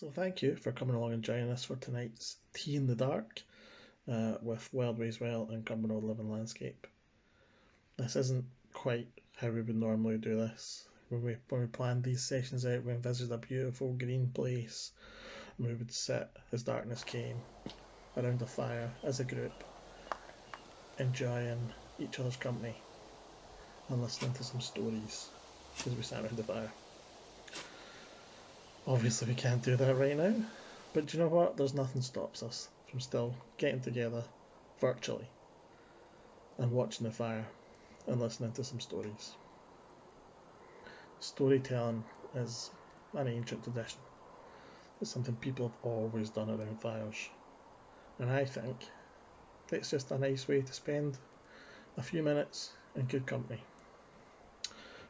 So thank you for coming along and joining us for tonight's Tea in the Dark with Wild Ways Well and Cumbernauld Living Landscape. This isn't quite how we would normally do this. When we planned these sessions out, we envisaged a beautiful green place and we would sit as darkness came around a fire as a group, enjoying each other's company and listening to some stories as we sat around the fire. Obviously we can't do that right now, but do you know what? There's nothing stops us from still getting together virtually and watching the fire and listening to some stories. Storytelling is an ancient tradition. It's something people have always done around fires, and I think it's just a nice way to spend a few minutes in good company.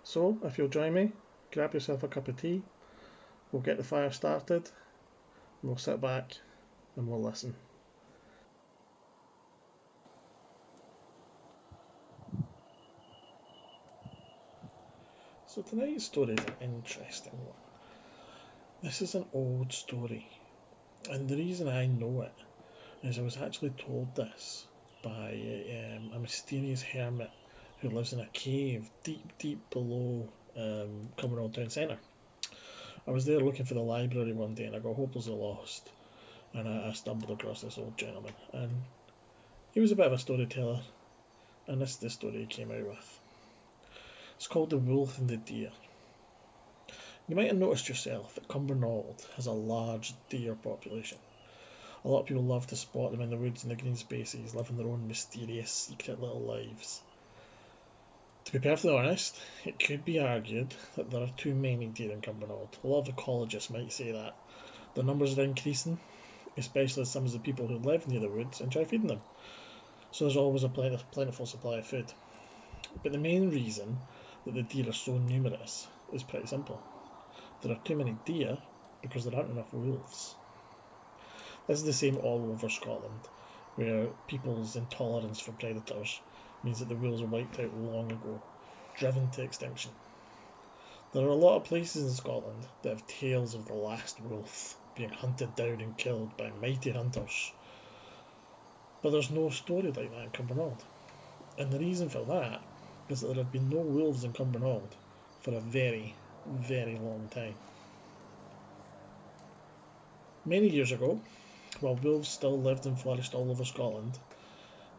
So if you'll join me, grab yourself a cup of tea, we'll get the fire started, and we'll sit back and we'll listen. So tonight's story is an interesting one. This is an old story, and the reason I know it is I was actually told this by a mysterious hermit who lives in a cave deep below Cumbernauld town centre. I was there looking for the library one day and I got hopelessly lost, and I stumbled across this old gentleman, and he was a bit of a storyteller, and this is the story he came out with. It's called The Wolf and the Deer. You might have noticed yourself that Cumbernauld has a large deer population. A lot of people love to spot them in the woods and the green spaces, living their own mysterious, secret little lives. To be perfectly honest, it could be argued that there are too many deer in Cumbernauld. A lot of ecologists might say that. The numbers are increasing, especially as some of the people who live near the woods enjoy feeding them. So there's always a plentiful supply of food. But the main reason that the deer are so numerous is pretty simple. There are too many deer because there aren't enough wolves. This is the same all over Scotland, where people's intolerance for predators means that the wolves were wiped out long ago, driven to extinction. There are a lot of places in Scotland that have tales of the last wolf being hunted down and killed by mighty hunters. But there's no story like that in Cumbernauld. And the reason for that is that there have been no wolves in Cumbernauld for a very, very long time. Many years ago, while wolves still lived and flourished all over Scotland,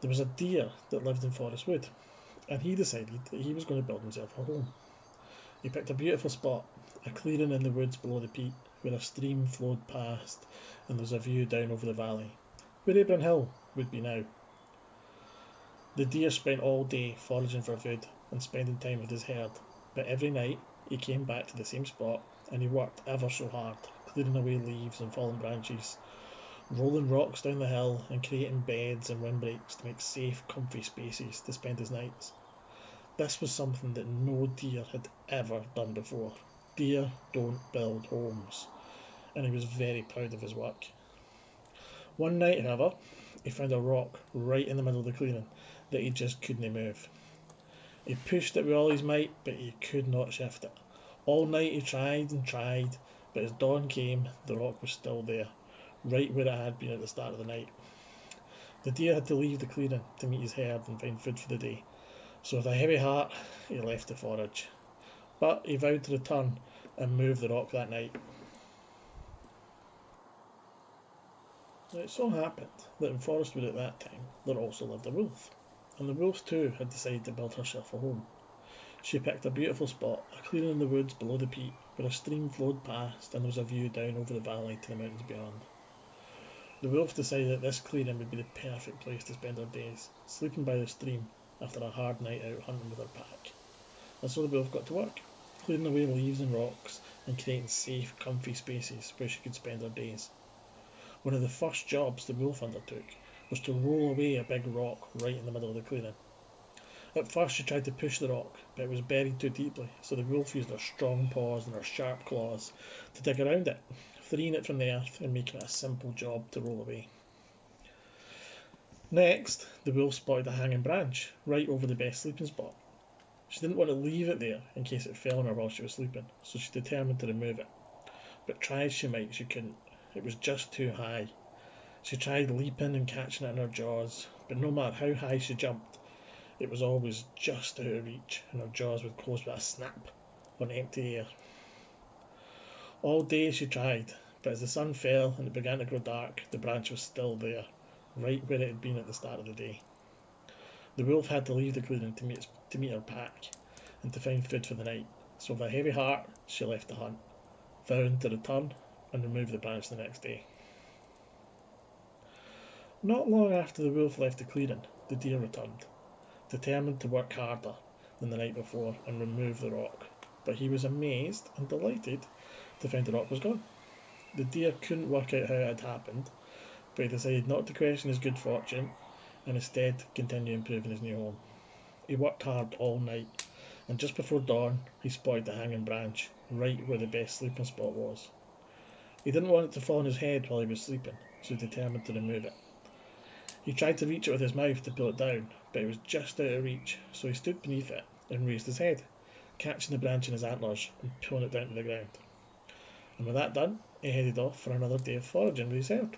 there was a deer that lived in Forest Wood, and he decided that he was going to build himself a home. He picked a beautiful spot, a clearing in the woods below the peat, where a stream flowed past and there was a view down over the valley, where Abram Hill would be now. The deer spent all day foraging for food and spending time with his herd, but every night he came back to the same spot and he worked ever so hard, clearing away leaves and fallen branches, rolling rocks down the hill and creating beds and windbreaks to make safe, comfy spaces to spend his nights. This was something that no deer had ever done before. Deer don't build homes, and he was very proud of his work. One night, however, he found a rock right in the middle of the clearing that he just couldn't move. He pushed it with all his might, but he could not shift it. All night he tried and tried, but as dawn came, the rock was still there, right where it had been at the start of the night. The deer had to leave the clearing to meet his herd and find food for the day, so with a heavy heart he left to forage. But he vowed to return and move the rock that night. Now it so happened that in Forest Wood at that time there also lived a wolf, and the wolf too had decided to build herself a home. She picked a beautiful spot, a clearing in the woods below the peat, where a stream flowed past and there was a view down over the valley to the mountains beyond. The wolf decided that this clearing would be the perfect place to spend her days, sleeping by the stream after a hard night out hunting with her pack. And so the wolf got to work, clearing away leaves and rocks and creating safe, comfy spaces where she could spend her days. One of the first jobs the wolf undertook was to roll away a big rock right in the middle of the clearing. At first she tried to push the rock, but it was buried too deeply, so the wolf used her strong paws and her sharp claws to dig around it, freeing it from the earth and making it a simple job to roll away. Next, the wolf spotted a hanging branch right over the best sleeping spot. She didn't want to leave it there in case it fell on her while she was sleeping, so she determined to remove it. but try as she might, she couldn't. It was just too high. She tried leaping and catching it in her jaws, but no matter how high she jumped, it was always just out of reach, and her jaws would close with a snap on empty air. All day she tried, but as the sun fell and it began to grow dark, the branch was still there, right where it had been at the start of the day. The wolf had to leave the clearing to meet her pack and to find food for the night, so with a heavy heart she left the hunt, vowing to return and remove the branch the next day. Not long after the wolf left the clearing, the deer returned, determined to work harder than the night before and remove the rock, but he was amazed and delighted to find the rock was gone. The deer couldn't work out how it had happened, but he decided not to question his good fortune and instead continue improving his new home. He worked hard all night, and just before dawn he spotted the hanging branch right where the best sleeping spot was. He didn't want it to fall on his head while he was sleeping, so he determined to remove it. He tried to reach it with his mouth to pull it down, but it was just out of reach, so he stood beneath it and raised his head, catching the branch in his antlers and pulling it down to the ground. And with that done, he headed off for another day of foraging with his herd.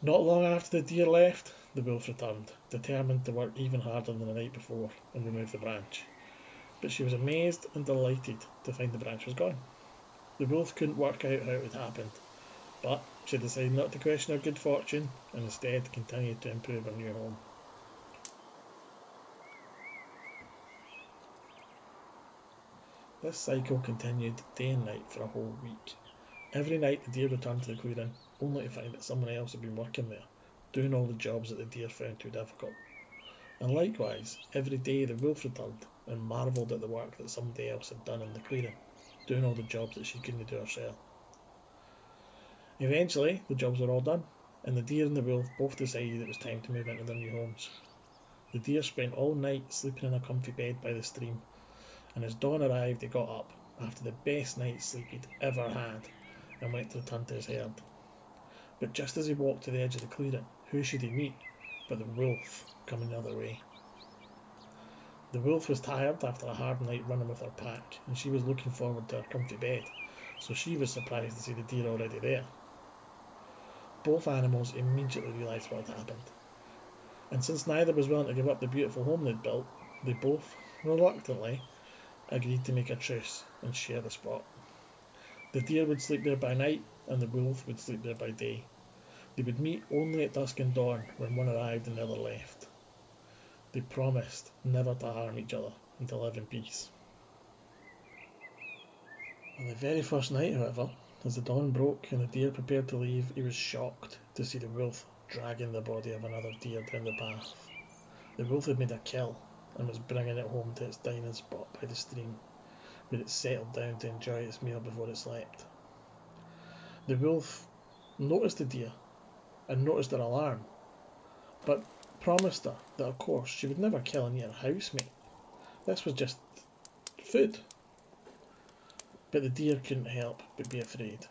Not long after the deer left, the wolf returned, determined to work even harder than the night before and remove the branch. But she was amazed and delighted to find the branch was gone. The wolf couldn't work out how it had happened, but she decided not to question her good fortune and instead continued to improve her new home. This cycle continued day and night for a whole week. Every night the deer returned to the clearing, only to find that someone else had been working there, doing all the jobs that the deer found too difficult. And likewise, every day the wolf returned and marvelled at the work that somebody else had done in the clearing, doing all the jobs that she couldn't do herself. Eventually, the jobs were all done, and the deer and the wolf both decided it was time to move into their new homes. The deer spent all night sleeping in a comfy bed by the stream, and as dawn arrived he got up, after the best night's sleep he'd ever had, and went to return to his herd. But just as he walked to the edge of the clearing, who should he meet but the wolf coming the other way. The wolf was tired after a hard night running with her pack, and she was looking forward to her comfy bed, so she was surprised to see the deer already there. Both animals immediately realised what had happened, and since neither was willing to give up the beautiful home they'd built, they both, reluctantly, agreed to make a truce and share the spot. The deer would sleep there by night, and the wolf would sleep there by day. They would meet only at dusk and dawn when one arrived and the other left. They promised never to harm each other and to live in peace. On the very first night, however, as the dawn broke and the deer prepared to leave, he was shocked to see the wolf dragging the body of another deer down the path. The wolf had made a kill and was bringing it home to its dining spot by the stream, where it settled down to enjoy its meal before it slept. The wolf noticed the deer and noticed her alarm, but promised her that of course she would never kill and eat her housemate. This was just food. But the deer couldn't help but be afraid.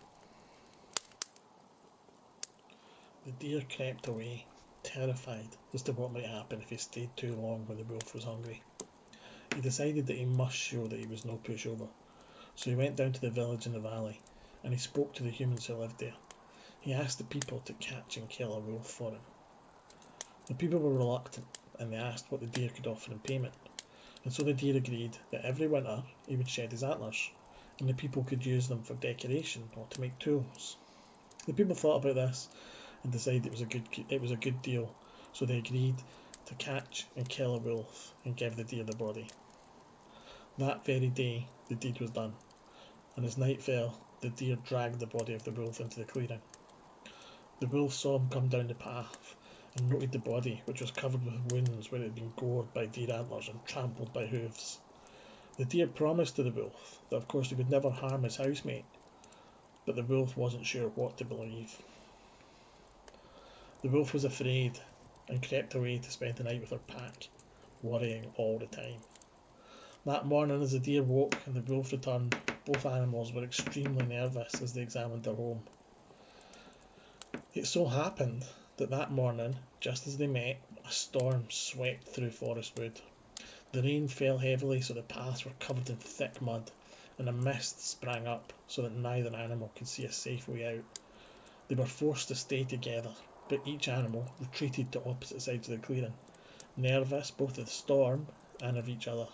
The deer crept away, terrified as to what might happen if he stayed too long when the wolf was hungry. He decided that he must show that he was no pushover, so he went down to the village in the valley and he spoke to the humans who lived there. He asked the people to catch and kill a wolf for him. The people were reluctant and they asked what the deer could offer in payment, and so the deer agreed that every winter he would shed his antlers, and the people could use them for decoration or to make tools. The people thought about this and decided it was a good deal, so they agreed to catch and kill a wolf and give the deer the body. That very day the deed was done, and as night fell, the deer dragged the body of the wolf into the clearing. The wolf saw him come down the path and noted the body, which was covered with wounds where it had been gored by deer antlers and trampled by hooves. The deer promised to the wolf that of course he would never harm his housemate, but the wolf wasn't sure what to believe. The wolf was afraid and crept away to spend the night with her pack, worrying all the time. That morning as the deer woke and the wolf returned, both animals were extremely nervous as they examined their home. It so happened that morning, just as they met, a storm swept through Forest Wood. The rain fell heavily, so the paths were covered in thick mud, and a mist sprang up so that neither animal could see a safe way out. They were forced to stay together, but each animal retreated to opposite sides of the clearing, nervous both of the storm and of each other.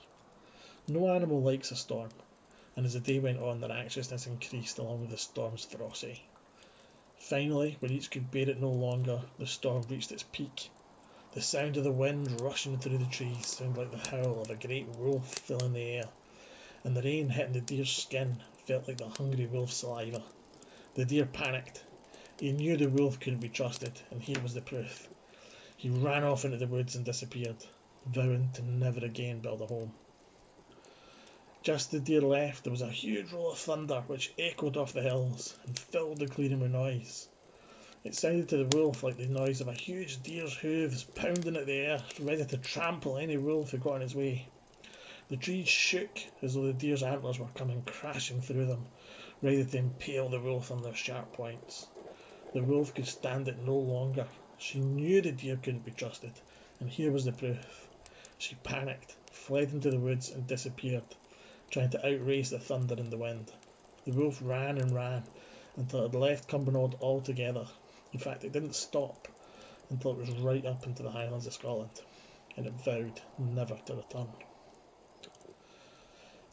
No animal likes a storm, and as the day went on, their anxiousness increased along with the storm's ferocity. Finally, when each could bear it no longer, the storm reached its peak. The sound of the wind rushing through the trees sounded like the howl of a great wolf filling the air, and the rain hitting the deer's skin felt like the hungry wolf's saliva. The deer panicked. He knew the wolf couldn't be trusted, and here was the proof. He ran off into the woods and disappeared, vowing to never again build a home. Just as the deer left, there was a huge roll of thunder which echoed off the hills and filled the clearing with noise. It sounded to the wolf like the noise of a huge deer's hooves pounding at the earth, ready to trample any wolf who got in his way. The trees shook as though the deer's antlers were coming crashing through them, ready to impale the wolf on their sharp points. The wolf could stand it no longer. She knew the deer couldn't be trusted, and here was the proof. She panicked, fled into the woods, and disappeared, trying to outrace the thunder and the wind. The wolf ran and ran until it had left Cumbernauld altogether. In fact, it didn't stop until it was right up into the Highlands of Scotland, and it vowed never to return.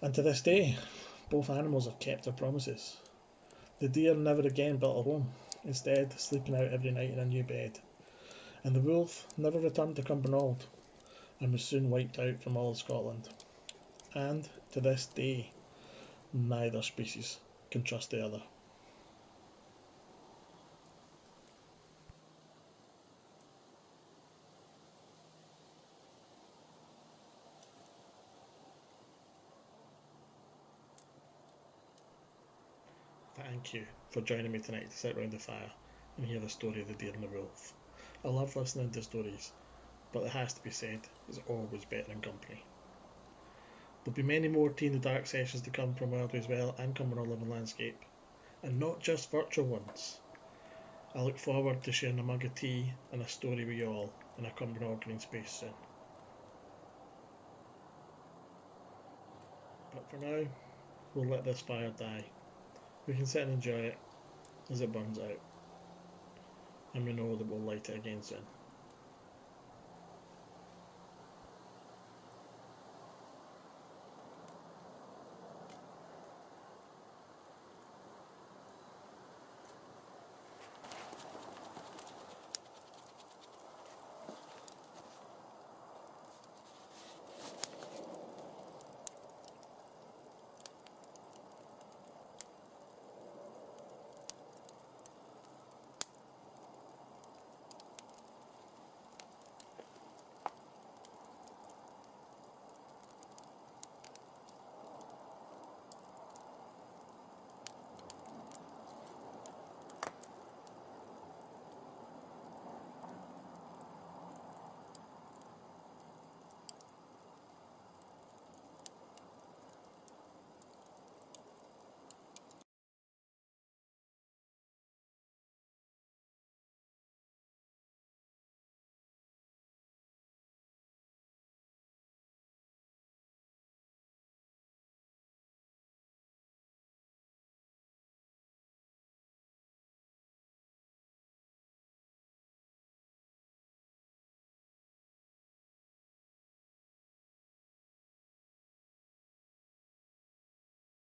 And to this day, both animals have kept their promises. The deer never again built a home, instead sleeping out every night in a new bed. And the wolf never returned to Cumbernauld, and was soon wiped out from all of Scotland. And to this day, neither species can trust the other. Thank you for joining me tonight to sit round the fire and hear the story of the deer and the wolf. I love listening to stories, but it has to be said, it's always better in company. There'll be many more Tea in the Dark sessions to come from Wildways Well and Cumbernauld Living Landscape, and not just virtual ones. I look forward to sharing a mug of tea and a story with you all in a Cumbernauld green space soon. But for now, we'll let this fire die. We can sit and enjoy it as it burns out, and we know that we'll light it again soon.